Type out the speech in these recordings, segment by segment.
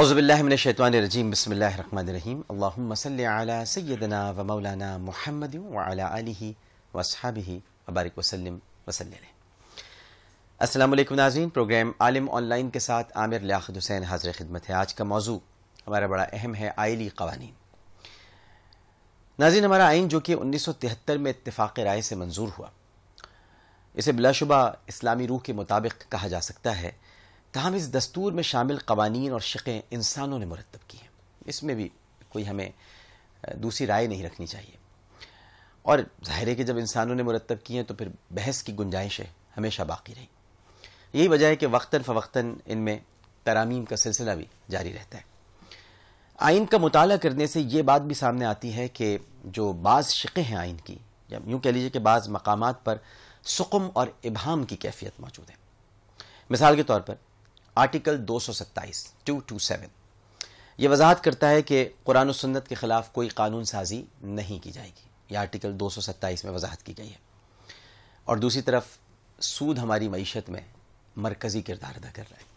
اعوذ باللہ من الشیطان الرجیم بسم اللہ الرحمن الرحیم اللہم صلی علی سیدنا و مولانا محمد وعلی آلہ واصحابہ وبارک وسلم وسلم. السلام علیکم ناظرین، پروگرام عالم آن لائن کے ساتھ عامر لیاقت حسین حاضر خدمت ہے. آج کا موضوع ہمارا بڑا اہم ہے، آئلی قوانین. ناظرین، ہمارا آئین جو کہ 1973 میں اتفاق رائے سے منظور ہوا، اسے بلا شبہ اسلامی روح کے مطابق کہا جا سکتا ہے، تاہم اس دستور میں شامل قوانین اور شقیں انسانوں نے مرتب کی ہیں. اس میں بھی کوئی ہمیں دوسری رائے نہیں رکھنی چاہیے، اور ظاہر ہے کہ جب انسانوں نے مرتب کی ہیں تو پھر بحث کی گنجائش ہمیشہ باقی رہی. یہی وجہ ہے کہ وقتاً فوقتاً ان میں ترامیم کا سلسلہ بھی جاری رہتا ہے. آئین کا مطالعہ کرنے سے یہ بات بھی سامنے آتی ہے کہ جو بعض شقیں ہیں آئین کی، یا یوں کہہ لیجیے کہ بعض مقامات پر سقم اور ابہام کی کیفیت موجود ہے. مثال کے طور پر آرٹیکل 227 یہ وضاحت کرتا ہے کہ قرآن و سنت کے خلاف کوئی قانون سازی نہیں کی جائے گی. یہ آرٹیکل 227 میں وضاحت کی گئی ہے. اور دوسری طرف سود ہماری معیشت میں مرکزی کردار ادا کر رہا ہے.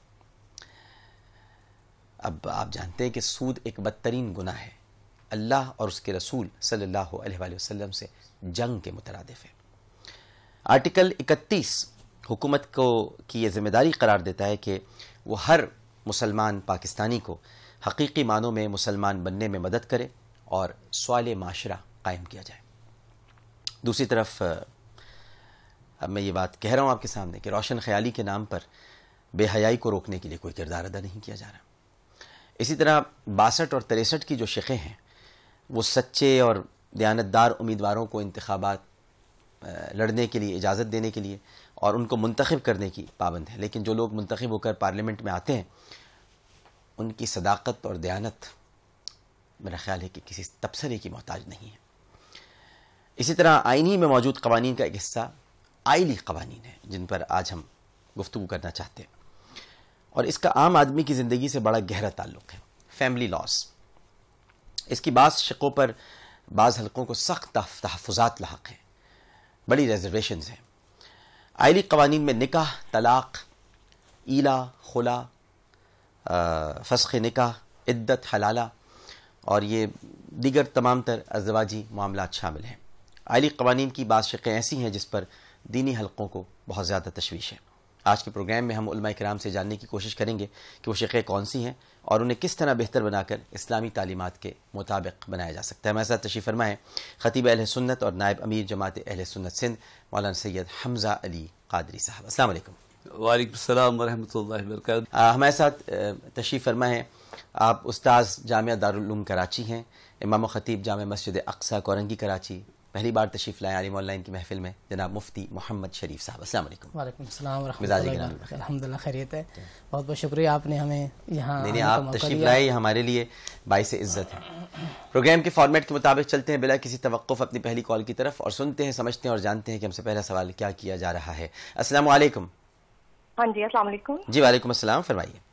اب آپ جانتے ہیں کہ سود ایک بدترین گناہ ہے، اللہ اور اس کے رسول صلی اللہ علیہ وآلہ وسلم سے جنگ کے مترادف ہے. آرٹیکل 31 حکومت کو کی یہ ذمہ داری قرار دیتا ہے کہ وہ ہر مسلمان پاکستانی کو حقیقی معنوں میں مسلمان بننے میں مدد کرے اور سوال معاشرہ قائم کیا جائے. دوسری طرف اب میں یہ بات کہہ رہا ہوں آپ کے سامنے کہ روشن خیالی کے نام پر بے حیائی کو روکنے کے لیے کوئی کردار ادا نہیں کیا جا رہا. اسی طرح 62 اور 63 کی جو شقیں ہیں وہ سچے اور دیانتدار امیدواروں کو انتخابات لڑنے کے لیے اجازت دینے کے لیے اور ان کو منتخب کرنے کی پابند ہے، لیکن جو لوگ منتخب ہو کر پارلیمنٹ میں آتے ہیں ان کی صداقت اور دیانت میرا خیال ہے کہ کسی تبصرے کی محتاج نہیں ہے. اسی طرح آئینی میں موجود قوانین کا ایک حصہ آئلی قوانین ہے جن پر آج ہم گفتگو کرنا چاہتے ہیں، اور اس کا عام آدمی کی زندگی سے بڑا گہرا تعلق ہے. فیملی لاس، اس کی بعض شقوں پر بعض حلقوں کو سخت تحفظات لاحق ہیں، بڑی ریزرویشنز ہیں. آئلی قوانین میں نکاح، طلاق، ایلا، خلا، فسخ نکاح، عدت، حلالہ اور یہ دیگر تمام تر ازدواجی معاملات شامل ہیں. آئلی قوانین کی بعض شقیں ایسی ہیں جس پر دینی حلقوں کو بہت زیادہ تشویش ہے. آج کے پروگرام میں ہم علماء کرام سے جاننے کی کوشش کریں گے کہ وہ شقیں کون سی ہیں اور انہیں کس طرح بہتر بنا کر اسلامی تعلیمات کے مطابق بنایا جا سکتا ہے. ہمارے ساتھ تشریف فرما ہے خطیب اہل سنت اور نائب امیر جماعت اہل سنت سندھ مولانا سید حمزہ علی قادری صاحب. السلام علیکم. وعلیکم السلام ورحمۃ اللہ وبرکاتہ. ہمارے ساتھ تشریف فرما ہے آپ استاذ جامعہ دارالعلوم کراچی ہیں، امام و خطیب جامع مسجد اقصی کورنگی کراچی. پہلی بار تشریف لائے عالم آن لائن کی محفل میں جناب مفتی محمد شریف صاحب. السلام علیکم. وعلیکم السلام ورحمۃ اللہ. الحمدللہ خیریت ہے. بہت بہت شکریہ آپ نے ہمیں یہاں نہیں آپ تشریف لائے، یہ ہمارے لیے باعث عزت ہے. پروگرام کے فارمیٹ کے مطابق چلتے ہیں بلا کسی توقف اپنی پہلی کال کی طرف اور سنتے ہیں، سمجھتے ہیں اور جانتے ہیں کہ ہم سے پہلا سوال کیا کیا جا رہا ہے. السلام علیکم. ہاں جی السلام علیکم. جی وعلیکم السلام، فرمائیے.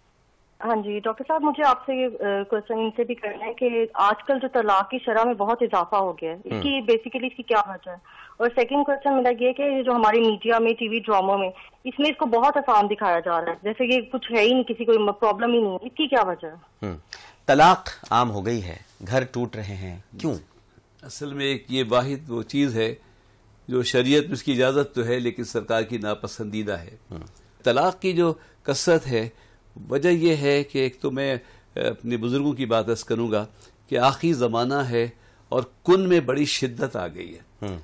ہاں جی ڈاکٹر صاحب، مجھے آپ سے یہ کوشچن ان سے بھی کرنا ہے کہ آج کل جو طلاق کی شرح میں بہت اضافہ ہو گیا ہے، اس کی بیسیکلی اس کی کیا وجہ ہے؟ اور سیکنڈ کوشچن میرا یہ کہ جو ہماری میڈیا میں ٹی وی ڈراموں میں اس میں اس کو بہت آسان دکھایا جا رہا ہے، جیسے یہ کچھ ہے ہی نہیں، کسی کو پرابلم ہی نہیں ہے. اس کی کیا وجہ ہے؟ طلاق عام ہو گئی ہے، گھر ٹوٹ رہے ہیں، کیوں؟ اصل میں ایک یہ واحد وہ چیز ہے جو شریعت میں اس کی اجازت تو ہے لیکن سرکار کی ناپسندیدہ ہے. طلاق کی جو کثرت ہے وجہ یہ ہے کہ ایک تو میں اپنے بزرگوں کی بات عرض کروں گا کہ آخری زمانہ ہے اور کن میں بڑی شدت آ گئی ہے،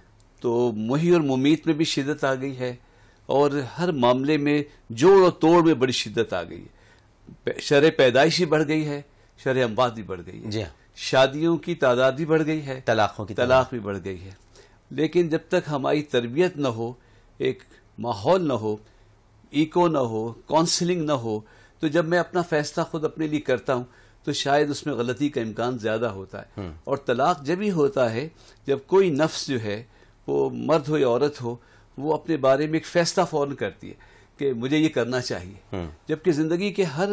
تو محی اور ممیت میں بھی شدت آ گئی ہے اور ہر معاملے میں جوڑ و توڑ میں بڑی شدت آ گئی ہے. شرح پیدائشی بڑھ گئی ہے، شرح اموات بھی بڑھ گئی ہے. جی شادیوں کی تعداد بھی بڑھ گئی ہے، طلاق بھی بڑھ گئی ہے. لیکن جب تک ہماری تربیت نہ ہو، ایک ماحول نہ ہو، ایکو نہ ہو، کونسلنگ نہ ہو، تو جب میں اپنا فیصلہ خود اپنے لیے کرتا ہوں تو شاید اس میں غلطی کا امکان زیادہ ہوتا ہے. اور طلاق جب ہی ہوتا ہے جب کوئی نفس جو ہے وہ مرد ہو یا عورت ہو وہ اپنے بارے میں ایک فیصلہ فوراً کرتی ہے کہ مجھے یہ کرنا چاہیے. جبکہ زندگی کے ہر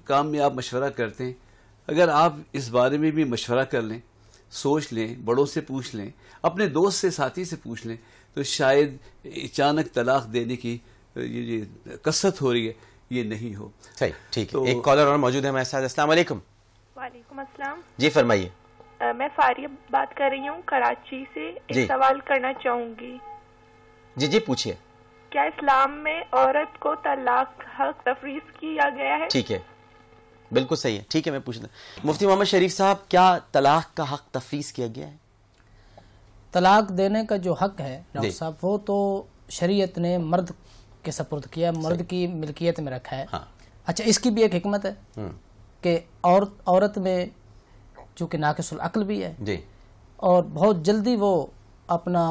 کام میں آپ مشورہ کرتے ہیں، اگر آپ اس بارے میں بھی مشورہ کر لیں، سوچ لیں، بڑوں سے پوچھ لیں، اپنے دوست سے، ساتھی سے پوچھ لیں، تو شاید اچانک طلاق دینے کی یہ کثرت ہو رہی ہے یہ نہیں ہو. صحیح, ٹھیک ہے. ایک کالر اور موجود ہے ہمارے ساتھ. السلام علیکم. وعلیکم السلام. جی فرمائیے. میں فاریہ بات کر رہی ہوں کراچی سے. ایک سوال کرنا چاہوں گی. جی پوچھیے. کیا اسلام میں عورت کو طلاق حق تفویض کیا گیا ہے؟ ٹھیک ہے, بالکل صحیح ہے. ٹھیک ہے, میں پوچھتا ہوں مفتی محمد شریف صاحب, کیا طلاق کا حق تفویض کیا گیا ہے؟ طلاق دینے کا جو حق ہے ڈاکٹر صاحب, وہ تو شریعت نے مرد کے سپرد کیا, مرد کی ملکیت میں رکھا ہے. اچھا, اس کی بھی ایک حکمت ہے کہ عورت میں چونکہ ناقص العقل بھی ہے اور بہت جلدی وہ اپنا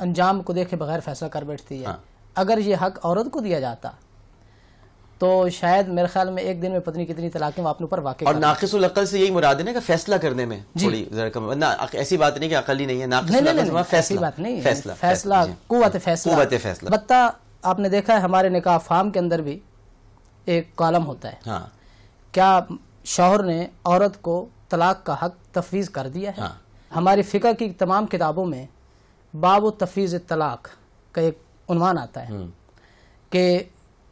انجام کو دیکھے بغیر فیصلہ کر بیٹھتی ہے. اگر یہ حق عورت کو دیا جاتا تو شاید میرے خیال میں ایک دن میں پتہ نہیں کتنی طلاقیں وہ اپنے اوپر واقع. اور ناقص العقل سے یہی مراد ہے نا کہ فیصلہ کرنے میں تھوڑی ذرا کم, ورنہ ایسی بات نہیں کہ عقل ہی نہیں ہے. ناقص العقل سے فیصلہ بات نہیں, فیصلہ قوت فیصلہ. البتہ آپ نے دیکھا ہے ہمارے نکاح فارم کے اندر بھی ایک کالم ہوتا ہے, کیا شوہر نے عورت کو طلاق کا حق تفویض کر دیا ہے. ہماری فقہ کی تمام کتابوں میں باب تفویض طلاق کا ایک عنوان آتا ہے کہ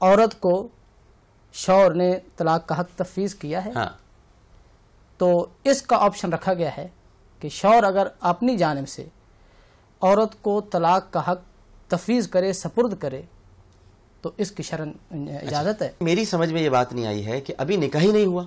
عورت کو شوہر نے طلاق کا حق تفویض کیا ہے, تو اس کا آپشن رکھا گیا ہے کہ شوہر اگر اپنی جانب سے عورت کو طلاق کا حق تفویض کرے, سپرد کرے, تو اس کی شرعاً اجازت ہے. میری سمجھ میں یہ بات نہیں آئی ہے کہ ابھی نکاح ہی نہیں ہوا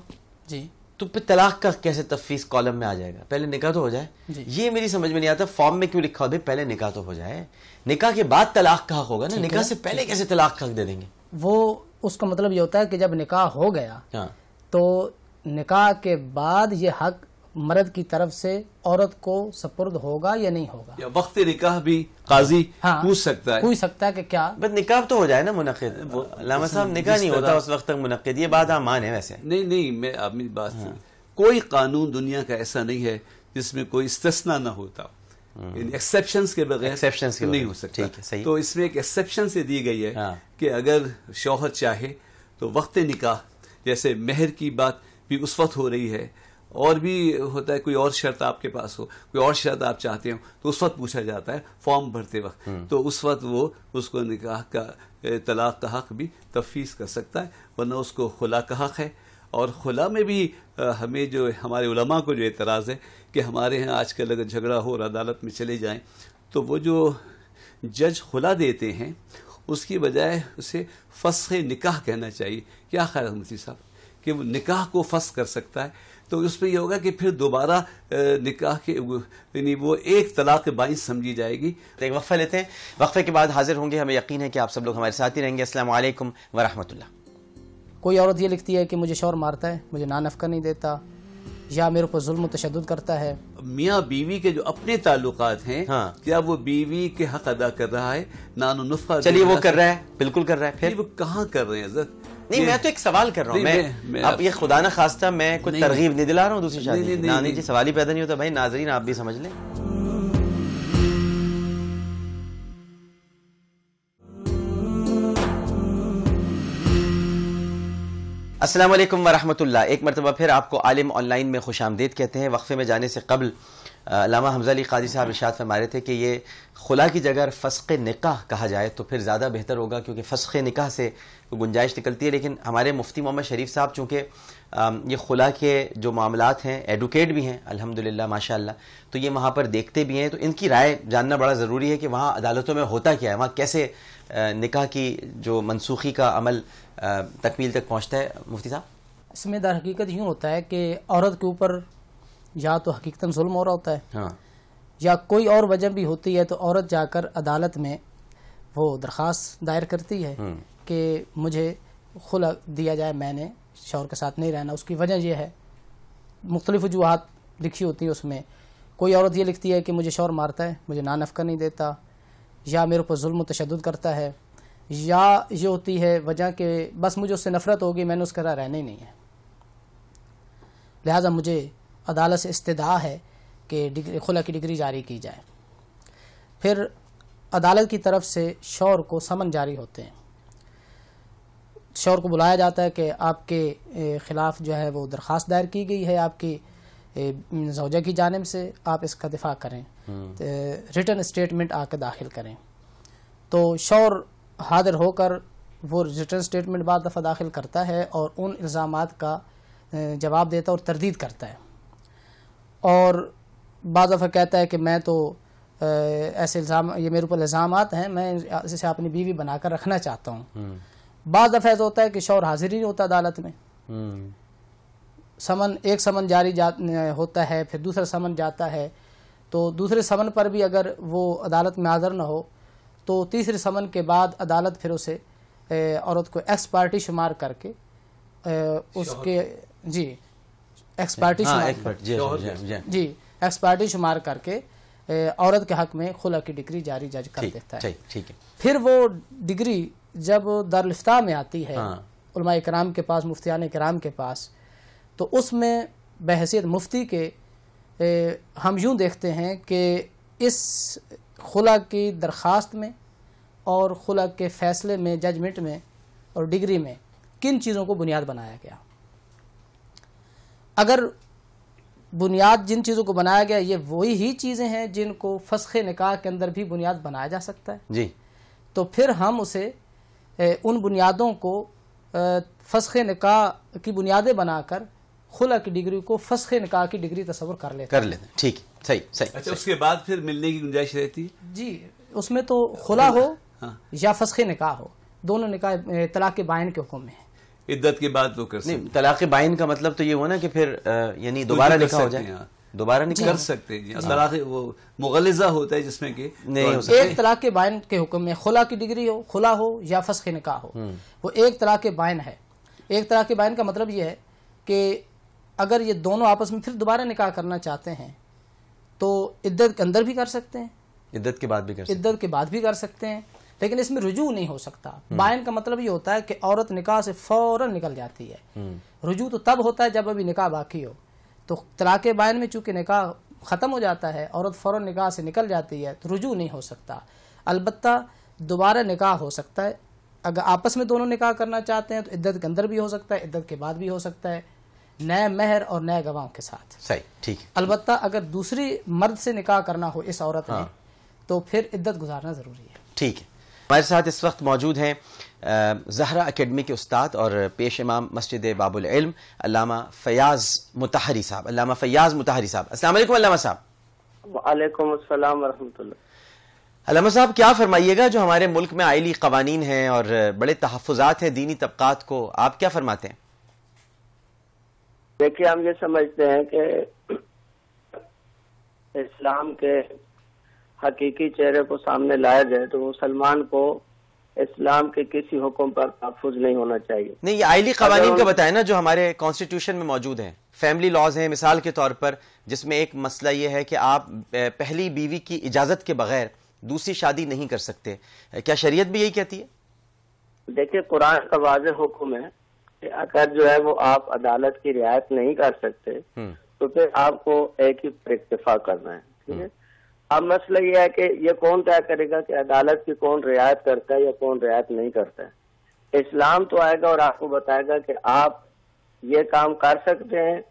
جی, تو پھر طلاق کا کیسے تفویض کالم میں آ جائے گا؟ پہلے نکاح تو ہو جائے. یہ میری سمجھ میں نہیں آتا فارم میں کیوں لکھا ہو پہلے نکاح تو ہو جائے. نکاح کے بعد طلاق کا حق ہوگا نا, نکاح سے پہلے کیسے طلاق کا حق دے دیں گے؟ وہ اس کا مطلب یہ ہوتا ہے کہ جب نکاح ہو گیا تو نکاح کے بعد یہ حق مرد کی طرف سے عورت کو سپرد ہوگا یا نہیں ہوگا. یا وقت نکاح بھی قاضی پوچھ سکتا ہے کہ کیا بس نکاح تو ہو جائے نا منعقد. علامہ صاحب نکاح نہیں ہوتا اس وقت تک منعقد, یہ بات مان ہے ویسے. نہیں, میں اپنی بات کوئی قانون دنیا کا ایسا نہیں ہے جس میں کوئی استثناء نہ ہوتا, ایکسیپشنز کے بغیر نہیں ہو سکتا. تو اس میں ایک ایکسیپشن سے دی گئی ہے کہ اگر شوہر چاہے تو وقت نکاح, جیسے مہر کی بات بھی اس وقت ہو رہی ہے, اور بھی ہوتا ہے کوئی اور شرط آپ کے پاس ہو, کوئی اور شرط آپ چاہتے ہو تو اس وقت پوچھا جاتا ہے فارم بھرتے وقت, تو اس وقت وہ اس کو نکاح کا طلاق کا حق بھی تفویض کر سکتا ہے, ورنہ اس کو خلا کا حق ہے. اور خلا میں بھی ہمیں جو ہمارے علماء کو جو اعتراض ہے کہ ہمارے ہاں آج کل اگر جھگڑا ہو اور عدالت میں چلے جائیں تو وہ جو جج خلا دیتے ہیں اس کی بجائے اسے فسخ نکاح کہنا چاہیے. کیا خیال ہے مفتی صاحب کہ وہ نکاح کو فسخ کر سکتا ہے؟ تو اس میں یہ ہوگا کہ پھر دوبارہ نکاح کے یعنی وہ ایک طلاق بائن سمجھی جائے گی. ایک وقفہ لیتے ہیں, وقفے کے بعد حاضر ہوں گے. ہمیں یقین ہے کہ آپ سب لوگ ہمارے ساتھ ہی رہیں گے. السلام علیکم ورحمۃ اللہ. کوئی عورت یہ لکھتی ہے کہ مجھے شوہر مارتا ہے, مجھے نان نفقہ نہیں دیتا, یا میرے اوپر ظلم و تشدد کرتا ہے. میاں بیوی کے جو اپنے تعلقات ہیں کیا وہ بیوی کے حق ادا کر رہا ہے؟ نان و نفقہ چلیے وہ کر رہا ہے, بالکل کر رہا ہے. پھر وہ کہاں کر رہے ہیں حضرت؟ نہیں, میں تو ایک سوال کر رہا ہوں. میں اب یہ خدا نہ خواستہ میں کوئی ترغیب نہیں دلا رہا ہوں دوسری شادی. نہیں جی, سوال ہی پیدا نہیں ہوتا. بھائی ناظرین آپ بھی سمجھ لیں. السلام علیکم ورحمۃ اللہ. ایک مرتبہ پھر آپ کو عالم آن لائن میں خوش آمدید کہتے ہیں. وقفے میں جانے سے قبل علامہ حمزہ علی قاضی صاحب ارشاد فرما رہے تھے کہ یہ خلا کی جگہ فسخ نکاح کہا جائے تو پھر زیادہ بہتر ہوگا, کیونکہ فسخ نکاح سے گنجائش نکلتی ہے. لیکن ہمارے مفتی محمد شریف صاحب چونکہ یہ خلا کے جو معاملات ہیں ایڈوکیٹ بھی ہیں الحمدللہ ماشاء اللہ, تو یہ وہاں پر دیکھتے بھی ہیں, تو ان کی رائے جاننا بڑا ضروری ہے کہ وہاں عدالتوں میں ہوتا کیا ہے, وہاں کیسے نکاح کی جو منسوخی کا عمل تکمیل تک پہنچتا ہے. مفتی صاحب اس میں در حقیقت یوں ہوتا ہے کہ عورت کے اوپر یا تو حقیقتاً ظلم ہو رہا ہوتا ہے یا کوئی اور وجہ بھی ہوتی ہے, تو عورت جا کر عدالت میں وہ درخواست دائر کرتی ہے کہ مجھے خلا دیا جائے, میں نے شوہر کے ساتھ نہیں رہنا. اس کی وجہ یہ ہے, مختلف وجوہات لکھی ہوتی ہیں اس میں. کوئی عورت یہ لکھتی ہے کہ مجھے شوہر مارتا ہے, مجھے نان نفقہ نہیں دیتا, یا میرے اوپر ظلم و تشدد کرتا ہے, یا یہ ہوتی ہے وجہ کہ بس مجھے اس سے نفرت ہوگی, میں نے اس کے ساتھ رہنا ہی نہیں ہے, لہٰذا مجھے عدالت سے استدعا ہے کہ خلا کی ڈگری جاری کی جائے. پھر عدالت کی طرف سے شوہر کو سمن جاری ہوتے ہیں, شوہر کو بلایا جاتا ہے کہ آپ کے خلاف جو ہے وہ درخواست دائر کی گئی ہے آپ کی زوجہ کی جانب سے, آپ اس کا دفاع کریں, ریٹن اسٹیٹمنٹ آ کے داخل کریں. تو شوہر حاضر ہو کر وہ ریٹرن اسٹیٹمنٹ بعض دفعہ داخل کرتا ہے اور ان الزامات کا جواب دیتا ہے اور تردید کرتا ہے، اور بعض دفعہ کہتا ہے کہ میں تو ایسے الزام، یہ میرے اوپر الزامات ہیں، میں اسے اپنی بیوی بنا کر رکھنا چاہتا ہوں۔ بعض دفعہ ایسا ہوتا ہے کہ شوہر حاضر ہی نہیں ہوتا عدالت میں، سمن، ایک سمن جاری ہوتا ہے، پھر دوسرا سمن جاتا ہے، تو دوسرے سمن پر بھی اگر وہ عدالت میں حاضر نہ ہو تو تیسرے سمن کے بعد عدالت پھر اسے عورت کو ایکس پارٹی شمار کر کے اس کے ایکس پارٹی ایکس پارٹی شمار کر کے عورت کے حق میں خلع کی ڈگری جاری جج کر دیتا ہے۔ پھر وہ ڈگری جب دارالفتاء میں آتی ہے علماء کرام کے پاس، مفتیان کرام کے پاس، تو اس میں بحیثیت مفتی کے ہم یوں دیکھتے ہیں کہ اس خلع کی درخواست میں اور خلع کے فیصلے میں، ججمنٹ میں اور ڈگری میں کن چیزوں کو بنیاد بنایا گیا۔ اگر بنیاد جن چیزوں کو بنایا گیا یہ وہی ہی چیزیں ہیں جن کو فسخ نکاح کے اندر بھی بنیاد بنایا جا سکتا ہے، تو پھر ہم اسے ان بنیادوں کو فسخ نکاح کی بنیادیں بنا کر خلع کی ڈگری کو فسخ نکاح کی ڈگری تصور کر لیتے ہیں۔ ٹھیک، صحیح۔ اچھا، اس کے بعد پھر ملنے کی گنجائش رہتی ہے؟ جی، اس میں تو خلع ہو یا فسخ نکاح ہو، دونوں نکاح طلاق بائن کے حکم میں ہے۔ عدت کے بعد وہ کر سکتے ہیں۔ طلاق بائن کا مطلب تو یہ ہوا نا کہ پھر یعنی دوبارہ نکاح ہو جائے، دوبارہ نکاح کر سکتے ہیں۔ طلاق وہ مغلظہ ہوتا ہے جس میں کہ ایک طلاق بائن کے حکم میں خلع کی ڈگری ہو، خلع ہو یا فسخ نکاح ہو، وہ ایک طلاق بائن ہے۔ ایک طلاق بائن کا مطلب یہ ہے کہ اگر یہ دونوں آپس میں پھر دوبارہ نکاح کرنا چاہتے ہیں تو عدت کے اندر بھی کر سکتے ہیں، عدت کے بعد بھی کر سکتے ہیں، لیکن اس میں رجوع نہیں ہو سکتا۔ بائن کا مطلب یہ ہوتا ہے کہ عورت نکاح سے فوراً نکل جاتی ہے، رجوع تو تب ہوتا ہے جب ابھی نکاح باقی ہو۔ تو طلاق بائن میں چونکہ نکاح ختم ہو جاتا ہے، عورت فوراً نکاح سے نکل جاتی ہے، تو رجوع نہیں ہو سکتا۔ البتہ دوبارہ نکاح ہو سکتا ہے، اگر آپس میں دونوں نکاح کرنا چاہتے ہیں تو عدت کے اندر بھی ہو سکتا ہے، عدت کے بعد بھی ہو سکتا ہے، نئے مہر اور نئے گواہوں کے ساتھ۔ صحیح، ٹھیک۔ البتہ اگر دوسری مرد سے نکاح کرنا ہو اس عورت نے تو پھر عدت گزارنا ضروری ہے۔ ٹھیک ہے، ہمارے ساتھ اس وقت موجود ہیں زہرا اکیڈمی کے استاد اور پیش امام مسجد باب العلم علامہ فیاض مطہری صاحب۔ علامہ فیاض مطہری صاحب، السلام علیکم علامہ صاحب۔ وعلیکم السلام ورحمۃ اللہ۔ علامہ صاحب کیا فرمائیے گا، جو ہمارے ملک میں آئلی قوانین ہیں اور بڑے تحفظات ہیں دینی طبقات کو، آپ کیا فرماتے ہیں؟ دیکھیے، ہم یہ سمجھتے ہیں کہ اسلام کے حقیقی چہرے کو سامنے لایا جائے تو مسلمان کو اسلام کے کسی حکم پر تحفظ نہیں ہونا چاہیے۔ نہیں، یہ آئلی قوانین کا بتائیں نا جو ہمارے کانسٹیٹیوشن میں موجود ہیں، فیملی لاز ہیں مثال کے طور پر، جس میں ایک مسئلہ یہ ہے کہ آپ پہلی بیوی کی اجازت کے بغیر دوسری شادی نہیں کر سکتے، کیا شریعت بھی یہی کہتی ہے؟ دیکھیے، قرآن کا واضح حکم ہے کہ اگر جو ہے وہ آپ عدالت کی رعایت نہیں کر سکتے تو پھر آپ کو ایک ہی پر اکتفا کرنا ہے، ٹھیک ہے۔ اب مسئلہ یہ ہے کہ یہ کون طے کرے گا کہ عدالت کی کون رعایت کرتا ہے یا کون رعایت نہیں کرتا ہے؟ اسلام تو آئے گا اور آپ کو بتائے گا کہ آپ یہ کام کر سکتے ہیں۔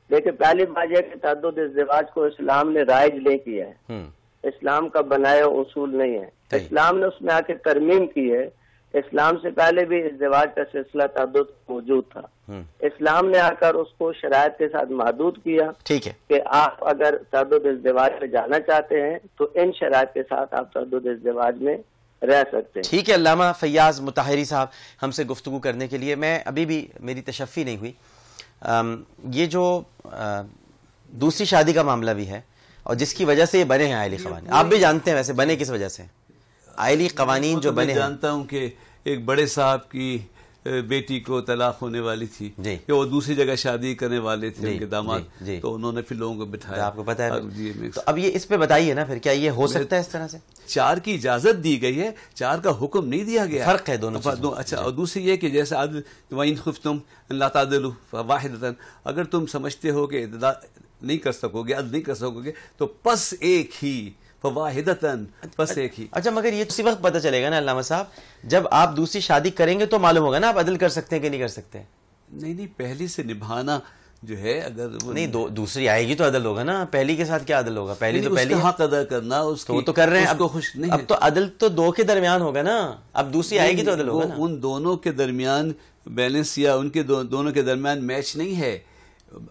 دیکھیں، پہلی بات یہ کہ تعدد ازدواج کو اسلام نے رائج نہیں کیا ہے، اسلام کا بنایا اصول نہیں ہے، اسلام نے اس میں آ کے ترمیم کی ہے۔ اسلام سے پہلے بھی ازدواج کا سلسلہ تعدد موجود تھا، اسلام نے آ کر اس کو شرائط کے ساتھ محدود کیا، ٹھیک ہے، کہ آپ اگر تعدد ازدواج میں جانا چاہتے ہیں تو ان شرائط کے ساتھ آپ تعدد ازدواج میں رہ سکتے ہیں۔ ٹھیک ہے علامہ فیاض مطہری صاحب، ہم سے گفتگو کرنے کے لیے، میں ابھی بھی میری تشفی نہیں ہوئی، یہ جو دوسری شادی کا معاملہ بھی ہے اور جس کی وجہ سے یہ بنے ہیں آئلی قوانین، آپ بھی جانتے ہیں ویسے بنے کس وجہ سے آئلی قوانین جو بنے ہیں؟ جانتا ہوں کہ ایک بڑے صاحب کی بیٹی کو طلاق ہونے والی تھی کہ وہ دوسری جگہ شادی کرنے والے تھے ان کے داماد، تو انہوں نے پھر لوگوں کو بٹھایا، آپ کو پتا ہے۔ تو اب یہ اس پہ بتائیے نا پھر، کیا یہ ہو سکتا ہے اس طرح سے؟ 4 کی اجازت دی گئی ہے، 4 کا حکم نہیں دیا گیا، فرق ہے دونوں۔ اچھا، اور دوسری یہ کہ جیسے وَإِنْ خِفْتُمْ أَلَّا تَعْدِلُوا فَوَاحِدَةً، اگر تم سمجھتے ہو کہ نہیں کر سکو گے، عدل نہیں کر سکو گے تو پس ایک ہی، فواحدتاً، بس ایک ہی۔ اچھا، مگر یہ اسی وقت پتہ چلے گا نا علامہ صاحب جب آپ دوسری شادی کریں گے تو معلوم ہوگا نا آپ عدل کر سکتے ہیں کہ نہیں کر سکتے۔ نہیں، پہلے سے نبھانا جو ہے اگر نہیں دوسری آئے گی تو عدل ہوگا نا, پہلی کے ساتھ کیا عدل ہوگا؟ پہلی تو پہلی حق ادا کرنا, اس وہ تو کر رہے ہیں, اس کو خوش نہیں, اب تو عدل تو دو کے درمیان ہوگا نا, اب دوسری آئے گی تو عدل ہوگا نا. ان دونوں کے درمیان بیلنس یا ان کے دونوں کے درمیان میچ نہیں ہے.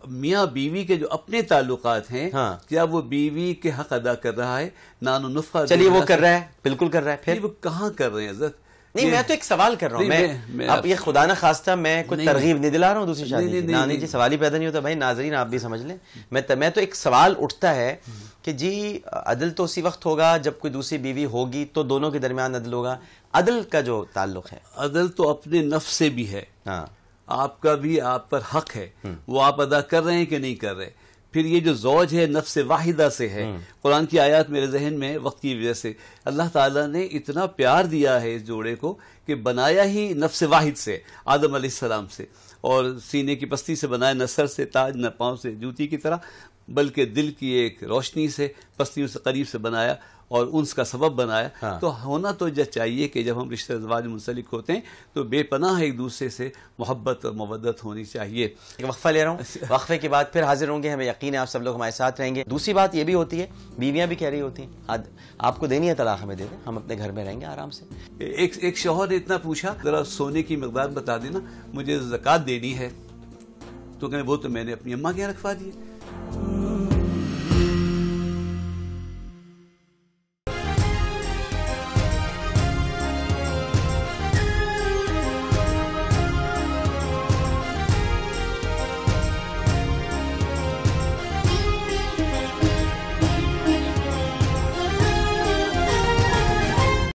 میاں بیوی کے جو اپنے تعلقات ہیں, کیا وہ بیوی کے حق ادا کر رہا ہے؟ نان و نفقہ, چلیے وہ کر رہا ہے, بالکل کر رہا ہے, پھر وہ کہاں کر رہے ہیں حضرت؟ نہیں میں تو ایک سوال کر رہا ہوں, میں اب یہ خدا نہ خواستہ میں کوئی ترغیب نہیں دلا رہا ہوں دوسری شادی, نہیں جی سوال ہی پیدا نہیں ہوتا بھائی, ناظرین آپ بھی سمجھ لیں, میں تو ایک سوال اٹھتا ہے کہ جی عدل تو اسی وقت ہوگا جب کوئی دوسری بیوی ہوگی تو دونوں کے درمیان عدل ہوگا. عدل کا جو تعلق ہے, عدل تو اپنے نفس سے بھی ہے, آپ کا بھی آپ پر حق ہے, وہ آپ ادا کر رہے ہیں کہ نہیں کر رہے. پھر یہ جو زوج ہے نفس واحدہ سے ہے. قرآن کی آیات میرے ذہن میں وقت کی وجہ سے, اللہ تعالیٰ نے اتنا پیار دیا ہے اس جوڑے کو کہ بنایا ہی نفس واحد سے, آدم علیہ السلام سے, اور سینے کی پستی سے بنایا, نہ سر سے تاج نہ پاؤں سے جوتی کی طرح, بلکہ دل کی ایک روشنی سے پستیوں سے قریب سے بنایا اور انس کا سبب بنایا. تو ہونا تو یہ چاہیے کہ جب ہم رشتہ ازواج منسلک ہوتے ہیں تو بے پناہ ایک دوسرے سے محبت اور مودت ہونی چاہیے. ایک وقفہ لے رہا ہوں, وقفے کے بعد پھر حاضر ہوں گے, ہمیں یقین ہے آپ سب لوگ ہمارے ساتھ رہیں گے. دوسری بات یہ بھی ہوتی ہے, بیویاں بھی کہہ رہی ہوتی ہیں آپ کو دینی ہے طلاق ہمیں دے دیں, ہم اپنے گھر میں رہیں گے آرام سے. ایک شوہر نے اتنا پوچھا, ذرا سونے کی مقدار بتا دینا, مجھے زکوٰۃ دینی ہے. تو کہنے وہ تو میں نے اپنی اماں کے یہاں رکھوا دی ہے.